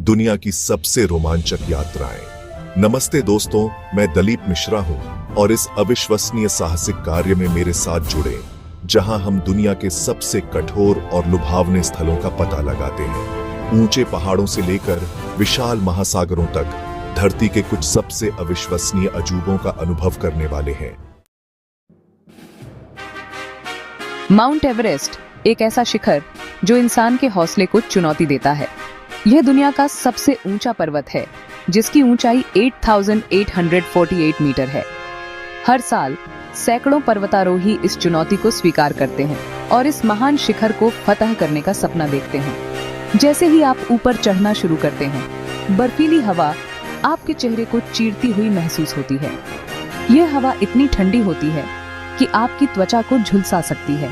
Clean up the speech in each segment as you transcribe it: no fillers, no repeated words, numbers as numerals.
दुनिया की सबसे रोमांचक यात्राएं। नमस्ते दोस्तों, मैं दलीप मिश्रा हूं और इस अविश्वसनीय साहसिक कार्य में मेरे साथ जुड़े, जहां हम दुनिया के सबसे कठोर और लुभावने स्थलों का पता लगाते हैं। ऊंचे पहाड़ों से लेकर विशाल महासागरों तक धरती के कुछ सबसे अविश्वसनीय अजूबों का अनुभव करने वाले हैं। माउंट एवरेस्ट एक ऐसा शिखर जो इंसान के हौसले को चुनौती देता है। यह दुनिया का सबसे ऊंचा पर्वत है, जिसकी ऊंचाई 8,848 मीटर है। हर साल सैकड़ों पर्वतारोही इस चुनौती को स्वीकार करते हैं और इस महान शिखर को फतह करने का सपना देखते हैं। जैसे ही आप ऊपर चढ़ना शुरू करते हैं, बर्फीली हवा आपके चेहरे को चीरती हुई महसूस होती है। यह हवा इतनी ठंडी होती है कि आपकी त्वचा को झुलसा सकती है।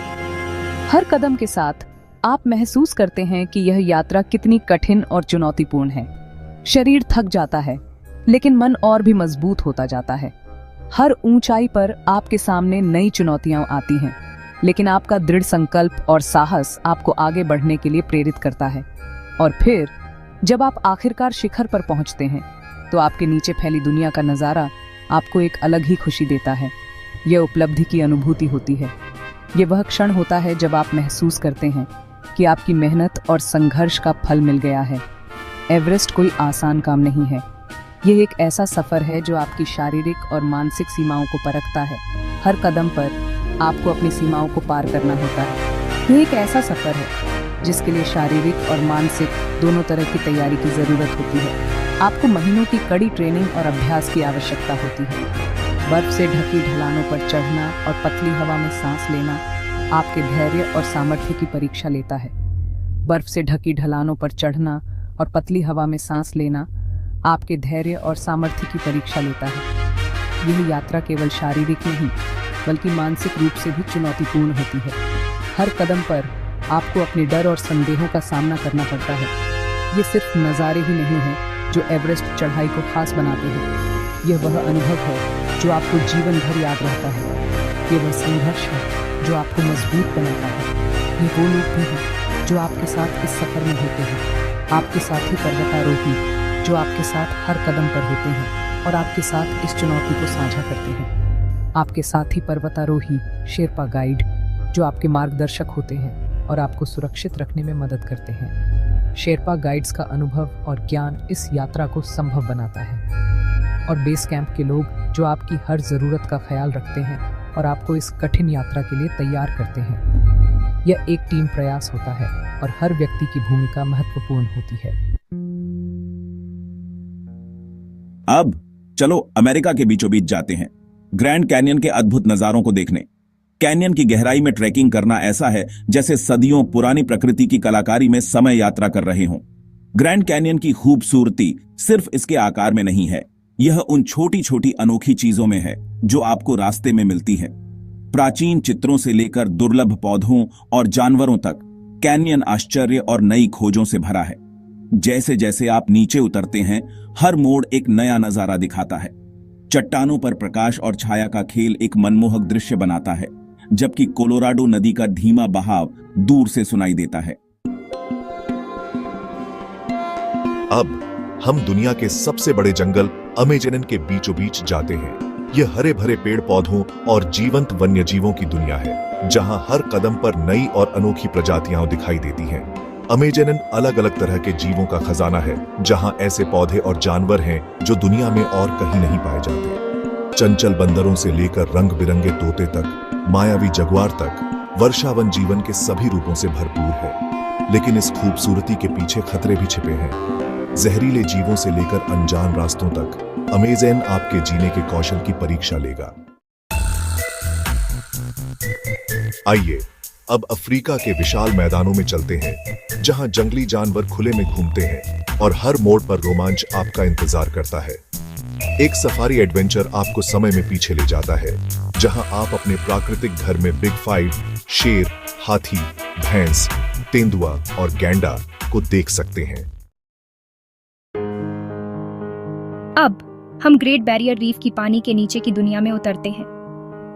हर कदम के साथ आप महसूस करते हैं कि यह यात्रा कितनी कठिन और चुनौतीपूर्ण है। शरीर थक जाता है, लेकिन मन और भी मजबूत होता जाता है। हर ऊंचाई पर आपके सामने नई चुनौतियां आती हैं, लेकिन आपका दृढ़ संकल्प और साहस आपको आगे बढ़ने के लिए प्रेरित करता है। और फिर जब आप आखिरकार शिखर पर पहुंचते हैं, तो आपके नीचे फैली दुनिया का नजारा आपको एक अलग ही खुशी देता है। यह उपलब्धि की अनुभूति होती है। यह वह क्षण होता है जब आप महसूस करते हैं कि आपकी मेहनत और संघर्ष का फल मिल गया है। एवरेस्ट कोई आसान काम नहीं है। यह एक ऐसा सफर है जो आपकी शारीरिक और मानसिक सीमाओं को परखता है। हर कदम पर आपको अपनी सीमाओं को पार करना होता है। यह एक ऐसा सफर है जिसके लिए शारीरिक और मानसिक दोनों तरह की तैयारी की जरूरत होती है। आपको महीनों की कड़ी ट्रेनिंग और अभ्यास की आवश्यकता होती है। बर्फ से ढकी ढलानों पर चढ़ना और पतली हवा में सांस लेना आपके धैर्य और सामर्थ्य की परीक्षा लेता है। बर्फ से ढकी ढलानों पर चढ़ना और पतली हवा में सांस लेना आपके धैर्य और सामर्थ्य की परीक्षा लेता है। यह यात्रा केवल शारीरिक नहीं, बल्कि मानसिक रूप से भी चुनौतीपूर्ण होती है। हर कदम पर आपको अपने डर और संदेहों का सामना करना पड़ता है। ये सिर्फ नज़ारे ही नहीं हैं जो एवरेस्ट चढ़ाई को खास बनाते हैं। यह वह अनुभव है जो आपको जीवन भर याद रहता है। यह वह संघर्ष है जो आपको मजबूत बनाता है। ये वो लोग भी हैं जो आपके साथ इस सफर में होते हैं। आपके साथी पर्वतारोही जो आपके साथ हर कदम पर होते हैं और आपके साथ इस चुनौती को साझा करते हैं। आपके साथी पर्वतारोही शेरपा गाइड जो आपके मार्गदर्शक होते हैं और आपको सुरक्षित रखने में मदद करते हैं। शेरपा गाइड्स का अनुभव और ज्ञान इस यात्रा को संभव बनाता है। और बेस कैंप के लोग जो आपकी हर ज़रूरत का ख्याल रखते हैं और आपको इस कठिन यात्रा के लिए तैयार करते हैं। यह एक टीम प्रयास होता है और हर व्यक्ति की भूमिका महत्वपूर्ण होती है। अब चलो अमेरिका के बीचों बीच जाते हैं, ग्रैंड कैनियन के अद्भुत नजारों को देखने। कैनियन की गहराई में ट्रैकिंग करना ऐसा है जैसे सदियों पुरानी प्रकृति की कलाकारी में समय यात्रा कर रहे हों। ग्रैंड कैनियन की खूबसूरती सिर्फ इसके आकार में नहीं है, यह उन छोटी छोटी अनोखी चीजों में है जो आपको रास्ते में मिलती है। प्राचीन चित्रों से लेकर दुर्लभ पौधों और जानवरों तक, कैनियन आश्चर्य और नई खोजों से भरा है। जैसे जैसे आप नीचे उतरते हैं, हर मोड़ एक नया नजारा दिखाता है। चट्टानों पर प्रकाश और छाया का खेल एक मनमोहक दृश्य बनाता है, जबकि कोलोराडो नदी का धीमा बहाव दूर से सुनाई देता है। अब हम दुनिया के सबसे बड़े जंगल अमेजन के बीचों बीच जाते हैं। यह हरे भरे पेड़ पौधों और जीवंत वन्य जीवों की दुनिया है, जहां हर कदम पर नई और अनोखी प्रजातियां दिखाई देती हैं। अमेजन अलग अलग तरह के जीवों का खजाना है, जहां ऐसे पौधे और जानवर हैं जो दुनिया में और कहीं नहीं पाए जाते। चंचल बंदरों से लेकर रंग बिरंगे तोते तक, मायावी जगुआर तक, वर्षावन जीवन के सभी रूपों से भरपूर है। लेकिन इस खूबसूरती के पीछे खतरे भी छिपे हैं। जहरीले जीवों से लेकर अनजान रास्तों तक, अमेजन आपके जीने के कौशल की परीक्षा लेगा। आइए अब अफ्रीका के विशाल मैदानों में चलते हैं, जहां जंगली जानवर खुले में घूमते हैं और हर मोड़ पर रोमांच आपका इंतजार करता है। एक सफारी एडवेंचर आपको समय में पीछे ले जाता है, जहां आप अपने प्राकृतिक घर में बिग फाइव, शेर, हाथी, भैंस, तेंदुआ और गैंडा को देख सकते हैं। अब हम ग्रेट बैरियर रीफ की पानी के नीचे की दुनिया में उतरते हैं,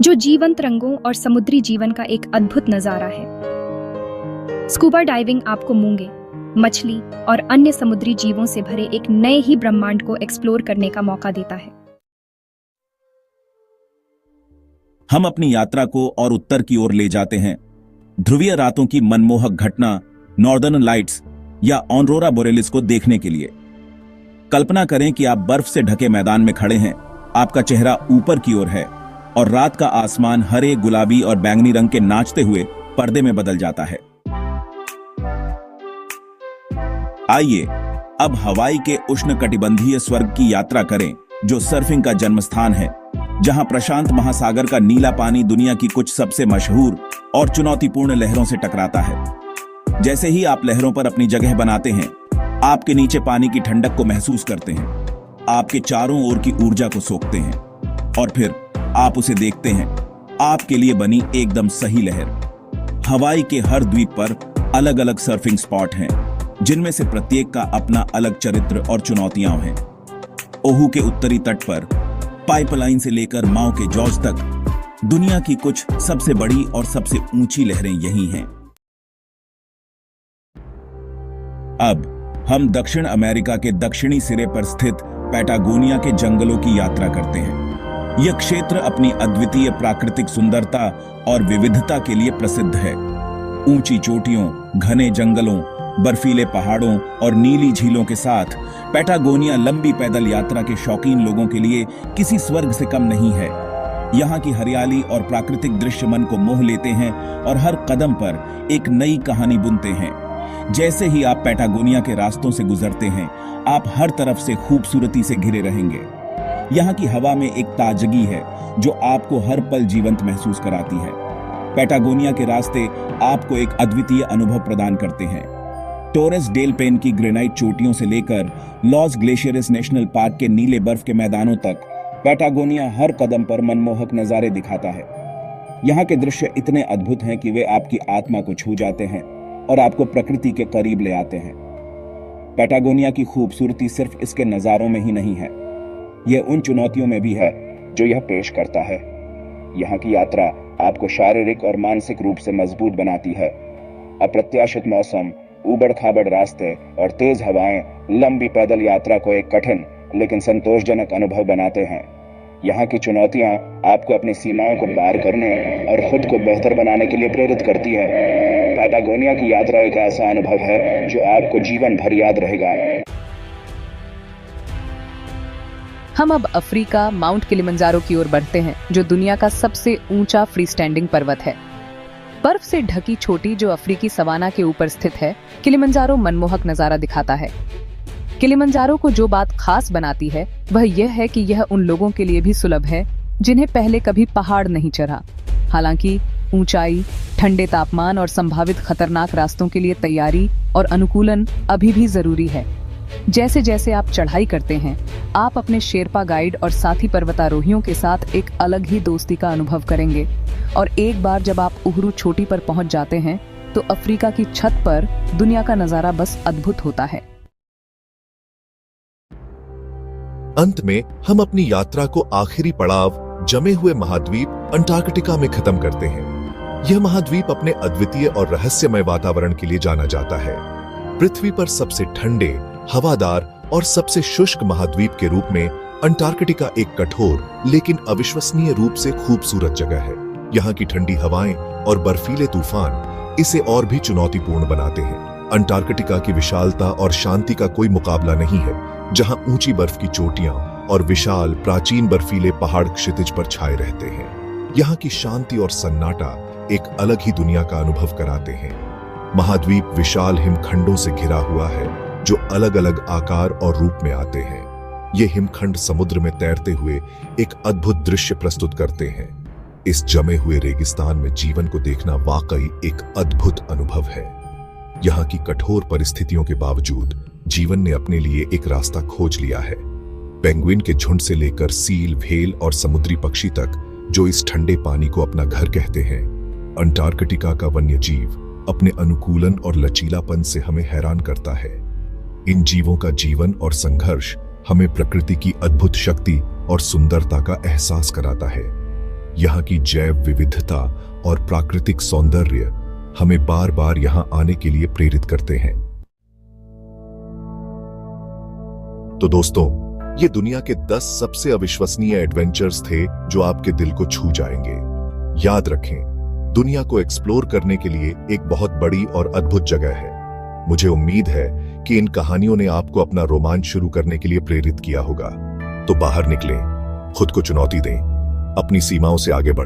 जो जीवंत रंगों और समुद्री जीवन का एक अद्भुत नजारा है। स्कूबा डाइविंग आपको मूंगे, मछली और अन्य समुद्री जीवों से भरे एक नए ही ब्रह्मांड को एक्सप्लोर करने का मौका देता है। हम अपनी यात्रा को और उत्तर की ओर ले जाते हैं, ध्रुवीय रातों की मनमोहक घटना नॉर्दर्न लाइट्स या ऑरोरा बोरेलिस को देखने के लिए। कल्पना करें कि आप बर्फ से ढके मैदान में खड़े हैं, आपका चेहरा ऊपर की ओर है और रात का आसमान हरे, गुलाबी और बैंगनी रंग के नाचते हुए पर्दे में बदल जाता है। आइए अब हवाई के उष्णकटिबंधीय स्वर्ग की यात्रा करें, जो सर्फिंग का जन्म स्थान है, जहां प्रशांत महासागर का नीला पानी दुनिया की कुछ सबसे मशहूर और चुनौतीपूर्ण लहरों से टकराता है। जैसे ही आप लहरों पर अपनी जगह बनाते हैं, आपके नीचे पानी की ठंडक को महसूस करते हैं, आपके चारों ओर की ऊर्जा को सोखते हैं और फिर आप उसे देखते हैं, आपके लिए बनी एकदम सही लहर। हवाई के हर द्वीप पर अलग अलग सर्फिंग स्पॉट हैं, जिनमें से प्रत्येक का अपना अलग चरित्र और चुनौतियां हैं। ओहू के उत्तरी तट पर पाइपलाइन से लेकर माओ के जॉर्ज तक दुनिया की कुछ सबसे बड़ी और सबसे ऊंची लहरें यही हैं। अब हम दक्षिण अमेरिका के दक्षिणी सिरे पर स्थित पैटागोनिया के जंगलों की यात्रा करते हैं। यह क्षेत्र अपनी अद्वितीय प्राकृतिक सुंदरता और विविधता के लिए प्रसिद्ध है। ऊंची चोटियों, घने जंगलों, बर्फीले पहाड़ों और नीली झीलों के साथ पैटागोनिया लंबी पैदल यात्रा के शौकीन लोगों के लिए किसी स्वर्ग से कम नहीं है। यहाँ की हरियाली और प्राकृतिक दृश्य मन को मोह लेते हैं और हर कदम पर एक नई कहानी बुनते हैं। जैसे ही आप पैटागोनिया के रास्तों से गुजरते हैं, आप हर तरफ से खूबसूरती से घिरे रहेंगे। यहाँ की हवा में एक ताजगी है जो आपको हर पल जीवंत महसूस कराती है। पैटागोनिया के रास्ते आपको एक अद्वितीय अनुभव प्रदान करते हैं। टोरेस डेल पेन की ग्रेनाइट चोटियों से लेकर लॉस ग्लेशियरिस नेशनल पार्क के नीले बर्फ के मैदानों तक, पैटागोनिया हर कदम पर मनमोहक नजारे दिखाता है। यहाँ के दृश्य इतने अद्भुत हैं कि वे आपकी आत्मा को छू जाते हैं और आपको प्रकृति के करीब ले आते हैं। पैटागोनिया की खूबसूरती सिर्फ इसके नजारों में ही नहीं है, यह उन चुनौतियों में भी है जो यह पेश करता है। यहाँ की यात्रा आपको शारीरिक और मानसिक रूप से मजबूत बनाती है। अप्रत्याशित मौसम, ऊबड़ खाबड़ रास्ते और तेज हवाएं लंबी पैदल यात्रा को एक कठिन लेकिन संतोषजनक अनुभव बनाते हैं। यहाँ की चुनौतियां आपको अपनी सीमाओं को पार करने और खुद को बेहतर बनाने के लिए प्रेरित करती है। पैटागोनिया की यात्रा एक ऐसा अनुभव है जो आपको जीवन भर याद रहेगा। हम अब अफ्रीका माउंट किलिमंजारो की ओर बढ़ते हैं, जो दुनिया का सबसे ऊंचा फ्री स्टैंडिंग पर्वत है। बर्फ से ढकी छोटी जो अफ्रीकी सवाना के ऊपर स्थित है, किलिमंजारो मनमोहक नजारा दिखाता है। किलिमंजारो को जो बात खास बनाती है वह यह है कि यह उन लोगों के लिए भी सुलभ है जिन्हें पहले कभी पहाड़ नहीं चढ़ा। हालांकि ऊंचाई, ठंडे तापमान और संभावित खतरनाक रास्तों के लिए तैयारी और अनुकूलन अभी भी जरूरी है। जैसे जैसे आप चढ़ाई करते हैं, आप अपने शेरपा गाइड और साथी पर्वतारोहियों के साथ एक अलग ही दोस्ती का अनुभव करेंगे और एक बार जब आप उहरू चोटी पर पहुंच जाते हैं तो अफ्रीका की छत पर दुनिया का नजारा बस अद्भुत होता है। अंत में हम अपनी यात्रा को आखिरी पड़ाव जमे हुए महाद्वीप अंटार्कटिका में खत्म करते हैं। यह महाद्वीप अपने अद्वितीय और रहस्यमय वातावरण के लिए जाना जाता है। पृथ्वी पर सबसे ठंडे, हवादार और सबसे शुष्क महाद्वीप के रूप में अंटार्कटिका एक कठोर लेकिन अविश्वसनीय रूप से खूबसूरत जगह है। यहाँ की ठंडी हवाएं और बर्फीले तूफान इसे और भी चुनौतीपूर्ण बनाते हैं। अंटार्कटिका की विशालता और शांति का कोई मुकाबला नहीं है, जहां ऊंची बर्फ की चोटियां और विशाल प्राचीन बर्फीले पहाड़ क्षितिज पर छाए रहते हैं। यहाँ की शांति और सन्नाटा एक अलग ही दुनिया का अनुभव कराते हैं। महाद्वीप विशाल हिमखंडों से घिरा हुआ है जो अलग अलग आकार और रूप में आते हैं। ये हिमखंड समुद्र में तैरते हुए एक अद्भुत दृश्य प्रस्तुत करते हैं। इस जमे हुए रेगिस्तान में जीवन को देखना वाकई एक अद्भुत अनुभव है। यहाँ की कठोर परिस्थितियों के बावजूद जीवन ने अपने लिए एक रास्ता खोज लिया है। पेंगुइन के झुंड से लेकर सील, व्हेल और समुद्री पक्षी तक जो इस ठंडे पानी को अपना घर कहते हैं। अंटार्कटिका का वन्य जीव अपने अनुकूलन और लचीलापन से हमें हैरान करता है। इन जीवों का जीवन और संघर्ष हमें प्रकृति की अद्भुत शक्ति और सुंदरता का एहसास कराता है। यहाँ की जैव विविधता और प्राकृतिक सौंदर्य हमें बार बार यहाँ आने के लिए प्रेरित करते हैं। तो दोस्तों, ये दुनिया के 10 सबसे अविश्वसनीय एडवेंचर्स थे जो आपके दिल को छू जाएंगे। याद रखें, दुनिया को एक्सप्लोर करने के लिए एक बहुत बड़ी और अद्भुत जगह है। मुझे उम्मीद है कि इन कहानियों ने आपको अपना रोमांच शुरू करने के लिए प्रेरित किया होगा। तो बाहर निकलें, खुद को चुनौती दें, अपनी सीमाओं से आगे बढ़ें।